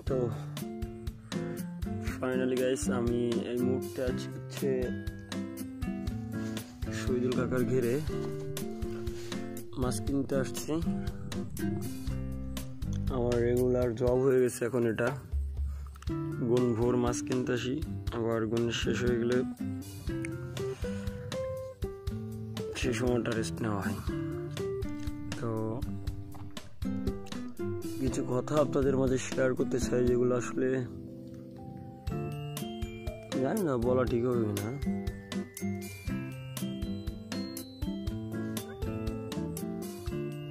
তো finally guys, আমি এই মুহূর্তে আছি হচ্ছে শহীদুল কাকার ঘেরে মাছ কিনতে আসছি। আমার রেগুলার জব হয়ে গেছে এখন, এটা গুণ ভোর মাছ কিনতে আসি, আবার গুণ শেষ হয়ে গেলে সেই সময়টা রেস্ট নেওয়া হয়। তো কিছু কথা আপনাদের মাঝে শেয়ার করতে চাই, যেগুলো আসলে জানি না বলা ঠিক হবে না।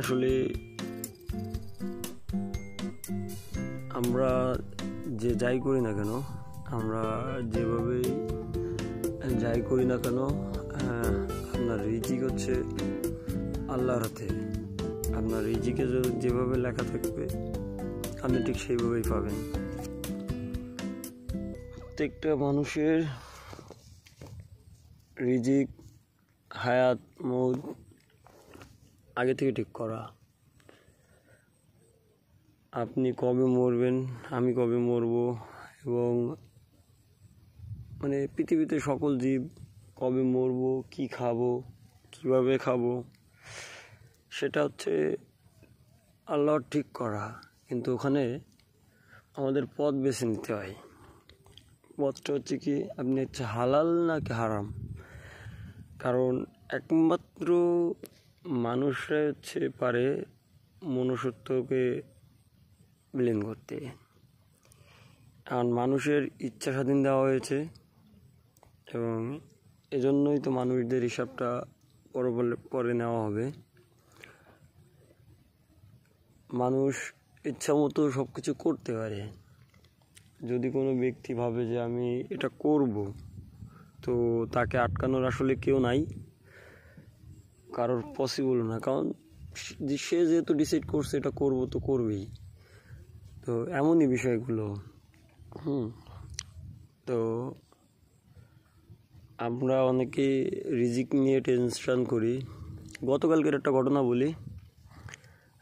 আসলে আমরা যে যাই করি না কেন, আমরা যেভাবেই যাই করি না কেন, আপনার রিজিক হচ্ছে আল্লাহর হাতে। আপনার রিজিকে যেভাবে লেখা থাকবে আপনি ঠিক সেইভাবেই পাবেন। প্রত্যেকটা মানুষের রিজিক, হায়াত, মৌত আগে থেকে ঠিক করা। আপনি কবে মরবেন, আমি কবে মরব, এবং পৃথিবীতে সকল জীব কবে মরব, কি খাবো, কিভাবে খাবো, সেটা হচ্ছে আল্লাহর ঠিক করা। কিন্তু ওখানে আমাদের পথ বেছে নিতে হয়। পথটা হচ্ছে কি, আপনি হচ্ছে হালাল নাকি হারাম। কারণ একমাত্র মানুষরাই হচ্ছে পারে মনুষ্যত্বকে বিলীন করতে। কারণ মানুষের ইচ্ছা স্বাধীন দেওয়া হয়েছে, এবং এজন্যই তো মানুষদের হিসাবটা পরে নেওয়া হবে। মানুষ ইচ্ছা মতো সব কিছু করতে পারে। যদি কোনো ব্যক্তি ভাবে যে আমি এটা করব, তো তাকে আটকানোর আসলে কেউ নাই, কারোর পসিবল না। কারণ সে যেহেতু ডিসাইড করছে এটা করব, তো করবেই। তো এমনই বিষয়গুলো। তো আমরা অনেকে রিজিক নিয়ে টেনশন করি। গতকালকের একটা ঘটনা বলি।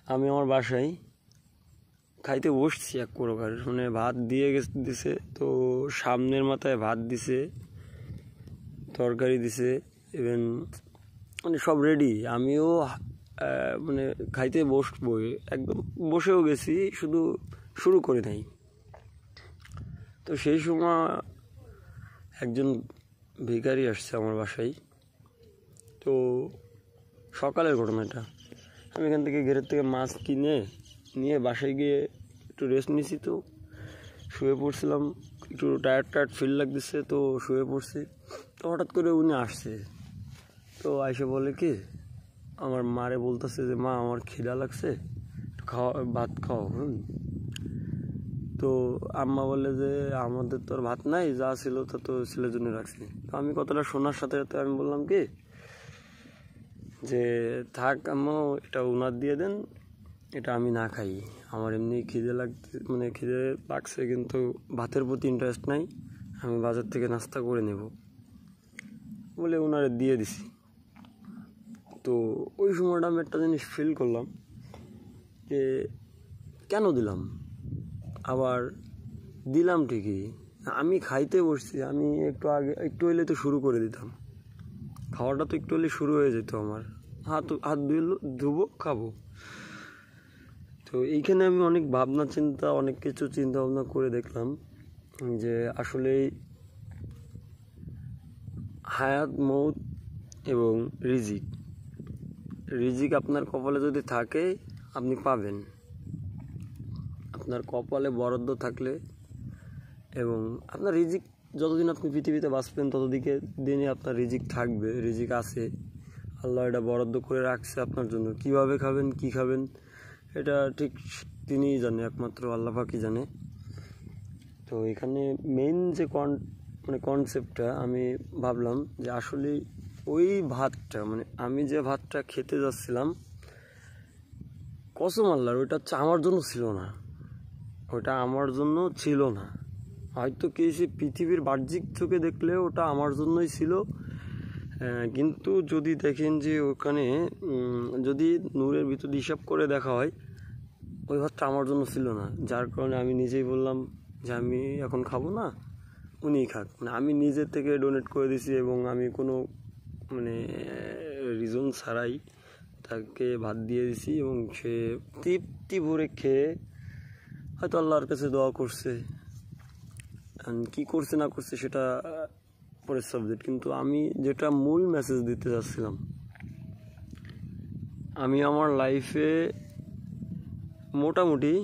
আমি আমার বাসায় খাইতে বসছি, এক প্রকার ভাত দিছে। তো সামনের মাথায় ভাত দিছে, তরকারি দিছে, ইভেন সব রেডি। আমিও খাইতে বসবো, একদম বসেও গেছি, শুধু শুরু করে নাই। তো সেই সময় একজন ভিখারি আসছে আমার বাসায়। তো সকালের ঘটনা এটা। আমি এখান থেকে ঘেরের থেকে মাছ কিনে নিয়ে বাসায় গিয়ে একটু রেস্ট নিয়েছি। তো শুয়ে পড়ছিলাম, একটু টায়ার্ড ফিল লাগতেছে, তো শুয়ে পড়ছি। তো হঠাৎ করে উনি আসছে। তো আইসে বলে কি, আমার মারে বলতেছে যে মা, আমার খিদা লাগছে, ভাত খাও। তো আম্মা বলে যে আমাদের তো আর ভাত নাই, যা ছিল তা তো ছেলের জন্য রাখছি। তো আমি কথাটা শোনার সাথে সাথে আমি বললাম কি যে থাক আম্মা, এটা উনার দিয়ে দেন, এটা আমি না খাই। আমার এমনি খিদে লাগছে, কিন্তু ভাতের প্রতি ইন্টারেস্ট নাই, আমি বাজার থেকে নাস্তা করে নেব বলে ওনারে দিয়ে দিছি। তো ওই সময়টা আমি একটা জিনিস ফিল করলাম যে কেন দিলাম। আবার দিলাম ঠিকই, আমি খাইতে বসছি, আমি একটু হইলে তো শুরু করে দিতাম। খাওয়াটা তো একটু হলে শুরু হয়ে যেত, আমার হাত ধুবো, খাবো। তো এইখানে আমি অনেক অনেক কিছু চিন্তা ভাবনা করে দেখলাম যে আসলে হায়াত, মৌত এবং রিজিক আপনার কপালে যদি থাকে আপনি পাবেন। আপনার কপালে বরাদ্দ থাকলে, এবং আপনার রিজিক যতদিন আপনি পৃথিবীতে বাঁচবেন দিনে আপনার রিজিক থাকবে, রিজিক আছে। আল্লাহ এটা বরাদ্দ করে রাখছে আপনার জন্য। কিভাবে খাবেন, কি খাবেন, এটা ঠিক তিনিই জানে, একমাত্র আল্লাহ পাকই জানে। তো এখানে মেইন যে কনসেপ্টটা আমি ভাবলাম যে আসলে ওই ভাতটা, আমি যে ভাতটা খেতে যাচ্ছিলাম, কসম আল্লাহর, ওইটা হচ্ছে আমার জন্য ছিল না। ওটা আমার জন্য ছিল না। হয়তো সে পৃথিবীর বাহ্যিক চোখে দেখলে ওটা আমার জন্যই ছিল, কিন্তু যদি দেখেন যে ওখানে যদি নূরের ভিতর হিসাব করে দেখা হয়, ওই ভাতটা আমার জন্য ছিল না, যার কারণে আমি নিজেই বললাম যে আমি এখন খাবো না, উনিই খাক। মানে আমি নিজের থেকে ডোনেট করে দিছি এবং আমি কোনো মানে রিজন ছাড়াই তাকে ভাত দিয়ে দিছি এবং সে তৃপ্তি ভরে খেয়ে হয়তো আল্লাহর কাছে দোয়া করছে, কি করছে না করছে সেটা পরের সাবজেক্ট। কিন্তু আমি যেটা মূল মেসেজ দিতে চাচ্ছিলাম, আমি আমার লাইফে মোটামুটি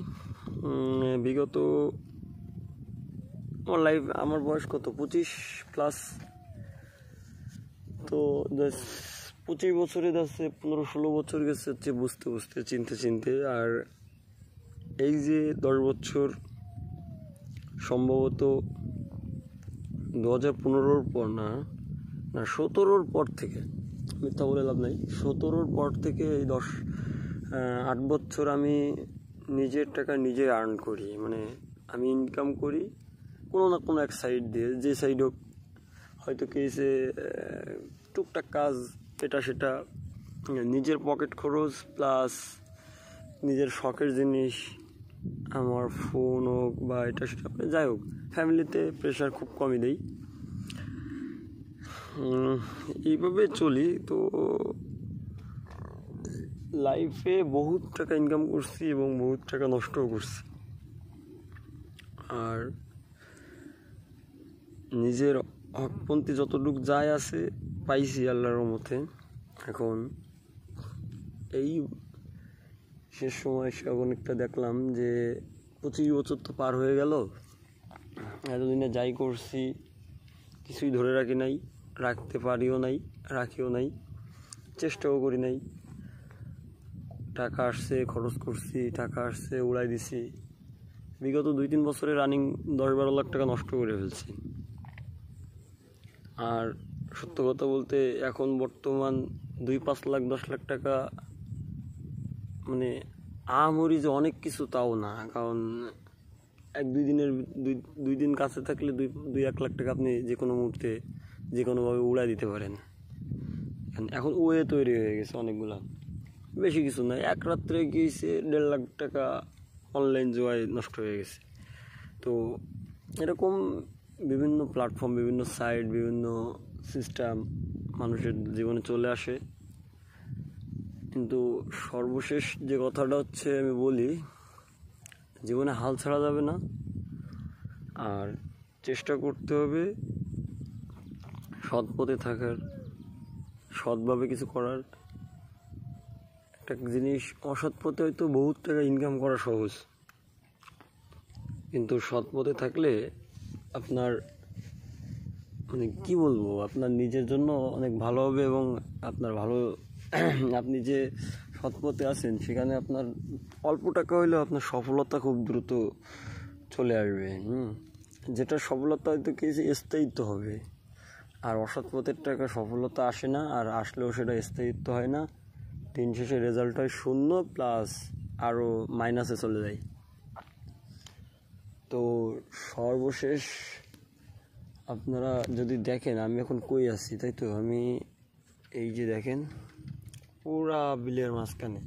বিগত আমার বয়স কত 25+, তো 25 বছরে যাচ্ছে, 15-16 বছর গেছে হচ্ছে বুঝতে বুঝতে চিনতে। আর এই যে 10 বছর সম্ভবত 2015-র পর না 17-র পর থেকে, মিথ্যা বলে লাভ নাই, 17-র পর থেকে এই 8 বছর আমি নিজের টাকা নিজে আর্ন করি। মানে আমি ইনকাম করি কোনো না কোনো এক সাইড দিয়ে, যে সাইড হোক, হয়তো কেসে টুকটাক কাজ এটা সেটা, নিজের পকেট খরচ প্লাস নিজের শখের জিনিস, আমার ফোন হোক বা এটা সেটা, যাই হোক ফ্যামিলিতে প্রেশার খুব কমই দেই, এইভাবে চলি। তো লাইফে বহুত টাকা ইনকাম করছি এবং বহুত টাকা নষ্টও করছি, আর নিজের হকপন্থী যতটুকু যায় আছে পাইছি আল্লাহর মতে। এখন এই শেষ সময় এসে অনেকটা দেখলাম যে 25 বছর তো পার হয়ে গেল, এতদিনে যাই করছি কিছুই ধরে রাখতে পারিও নাই, রাখিও নাই, চেষ্টাও করি নাই। টাকা আসছে খরচ করছি, টাকা আসছে উড়াই দিছি। বিগত 2-3 বছরে রানিং 10-12 লাখ টাকা নষ্ট করে ফেলছি। আর সত্য কথা বলতে এখন বর্তমান 2-5 লাখ 10 লাখ টাকা মানে আহামরি যে অনেক কিছু তাও না, কারণ 2 দিন কাছে থাকলে 2-1 লাখ টাকা আপনি যে কোনো মুহূর্তে যে কোনোভাবে উড়াই দিতে পারেন। এখন ওয়ে তৈরি হয়ে গেছে অনেকগুলা, বেশি কিছু নয়, এক রাত্রে গিয়েছে 1.5 লাখ টাকা অনলাইন জুয়ায় নষ্ট হয়ে গেছে। তো এরকম বিভিন্ন প্ল্যাটফর্ম, বিভিন্ন সাইট, বিভিন্ন সিস্টেম মানুষের জীবনে চলে আসে। কিন্তু সর্বশেষ যে কথাটা হচ্ছে আমি বলি, জীবনে হাল ছাড়া যাবে না, আর চেষ্টা করতে হবে সৎ পথে থাকার, সৎভাবে কিছু করার। একটা জিনিস, অসৎ পথে হয়তো বহুত টাকা ইনকাম করা সহজ, কিন্তু সৎ পথে থাকলে আপনার মানে কি বলবো, আপনার নিজের জন্য অনেক ভালো হবে এবং আপনার ভালো আপনি যে সৎ পথে আছেন সেখানে আপনার অল্প টাকা হইলেও আপনার সফলতা খুব দ্রুত চলে আসবে। যেটা সফলতা হয়তো কিছু স্থায়িত্ব হবে, আর অসৎ পথের টাকা সফলতা আসে না, আর আসলেও সেটা স্থায়িত্ব হয় না, দিন শেষে রেজাল্ট হয় 0 প্লাস আরও মাইনাসে চলে যায়। তো সর্বশেষ আপনারা যদি দেখেন আমি এখন কই আছি, তাই তো আমি এই যে দেখেন পুরা বিলের মাঝখানে,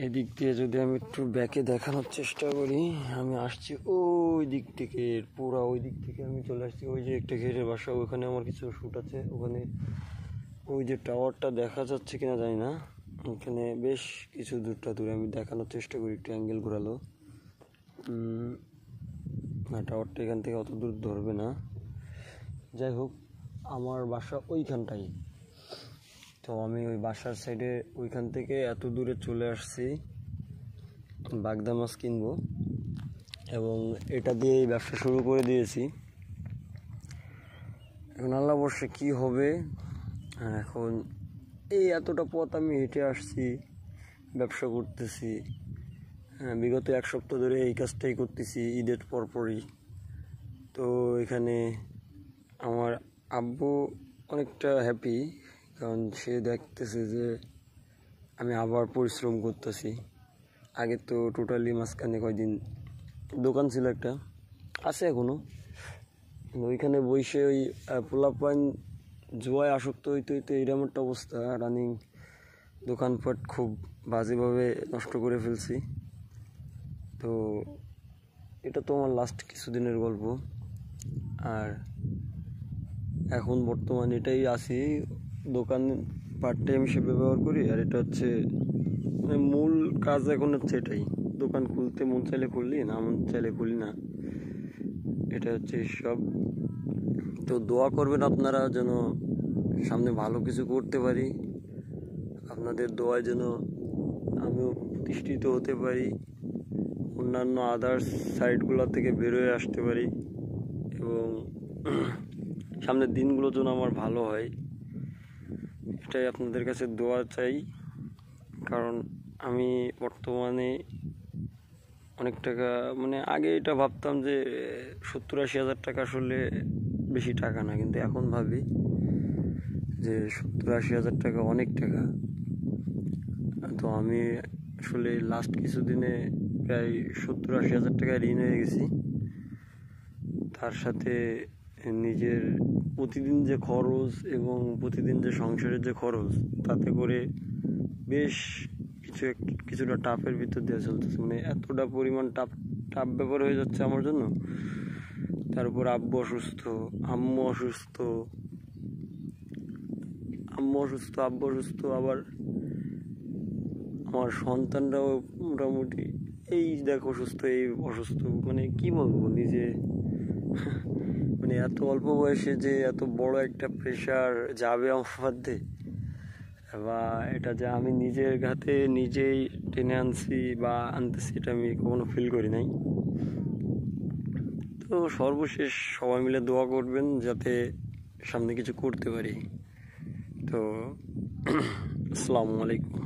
এদিক দিয়ে যদি আমি একটু ব্যাকে দেখানোর চেষ্টা করি, আমি আসছি ওই দিক থেকে, পুরা ওই দিক থেকে আমি চলে আসছি। ওই যে একটা ঘেরের বাসা, ওখানে আমার কিছু শ্যুট আছে, ওখানে ওই যে টাওয়ারটা দেখা যাচ্ছে কিনা জানি না, ওখানে বেশ কিছু দূরে আমি দেখানোর চেষ্টা করি, একটু অ্যাঙ্গেল ঘোরালো না, টাওয়ারটা এখান থেকে অত দূর ধরবে না। যাই হোক, আমার বাসা ওইখানটাই, তো আমি ওই বাসার সাইডে ওইখান থেকে এত দূরে চলে আসছি বাগদা মাছ কিনবো, এবং এটা দিয়ে এই ব্যবসা শুরু করে দিয়েছি। এখন আল্লাহ বর্ষে কী হবে, এখন এই এতটা পথ আমি হেঁটে আসছি, ব্যবসা করতেছি, বিগত 1 সপ্তাহ ধরে এই কাজটাই করতেছি ঈদের পরপরই। তো এখানে আমার আব্বু অনেকটা হ্যাপি, কারণ সে দেখতেছে যে আমি আবার পরিশ্রম করতেছি। আগে তো টোটালি মাঝখানে কয়দিন দোকান ছিল একটা, আছে এখনও, ওইখানে বসে ওই পোলাপান জুয়ায় আসক্ত হইতে হইতে এইরকম একটা অবস্থা, রানিং দোকানপাট খুব বাজেভাবে নষ্ট করে ফেলছি। তো এটা তো আমার লাস্ট কিছুদিনের গল্প। আর এখন বর্তমানে এটাই আছি, দোকান পার্ট টাইম হিসেবে ব্যবহার করি। আর এটা হচ্ছে মূল কাজ এখন হচ্ছে এটাই, দোকান খুলতে মন চাইলে খুললি, না মন চাইলে খুলি না, এটা হচ্ছে সব। তো দোয়া করবেন আপনারা যেন সামনে ভালো কিছু করতে পারি, আপনাদের দোয়ায় যেন আমিও প্রতিষ্ঠিত হতে পারি, অন্যান্য আদার্স সাইটগুলো থেকে বেরোয় আসতে পারি, এবং সামনের দিনগুলো যেন আমার ভালো হয়, এটাই আপনাদের কাছে দোয়া চাই। কারণ আমি বর্তমানে অনেক টাকা, মানে আগে এটা ভাবতাম যে 70-80 হাজার টাকা আসলে বেশি টাকা না, কিন্তু এখন ভাবি যে 70-80 হাজার টাকা অনেক টাকা। তো আমি আসলে লাস্ট কিছুদিনে প্রায় 70-80 হাজার টাকা ঋণ হয়ে গেছি। তার সাথে নিজের প্রতিদিন যে খরচ এবং প্রতিদিন যে সংসারের যে খরচ, তাতে করে বেশ কিছুটা টাফের ভিতর দিয়ে চলতেছে। মানে এতটা পরিমাণ টাফ ব্যাপার হয়ে যাচ্ছে আমার জন্য। তার উপর আব্বু অসুস্থ, আব্বু অসুস্থ, আবার আমার সন্তানরাও মোটামুটি এই দেখো অসুস্থ, এই অসুস্থ, মানে কি বলবো নিজে, মানে এত অল্প বয়সে যে এত বড় একটা প্রেশার যাবে আমার মধ্যে, বা এটা যে আমি নিজের ঘাতে নিজেই টেনে আনছি বা আনতেছি, এটা আমি কখনো ফিল করি নাই। তো সর্বশেষ সবাই মিলে দোয়া করবেন যাতে সামনে কিছু করতে পারি। তো আসসালামু আলাইকুম।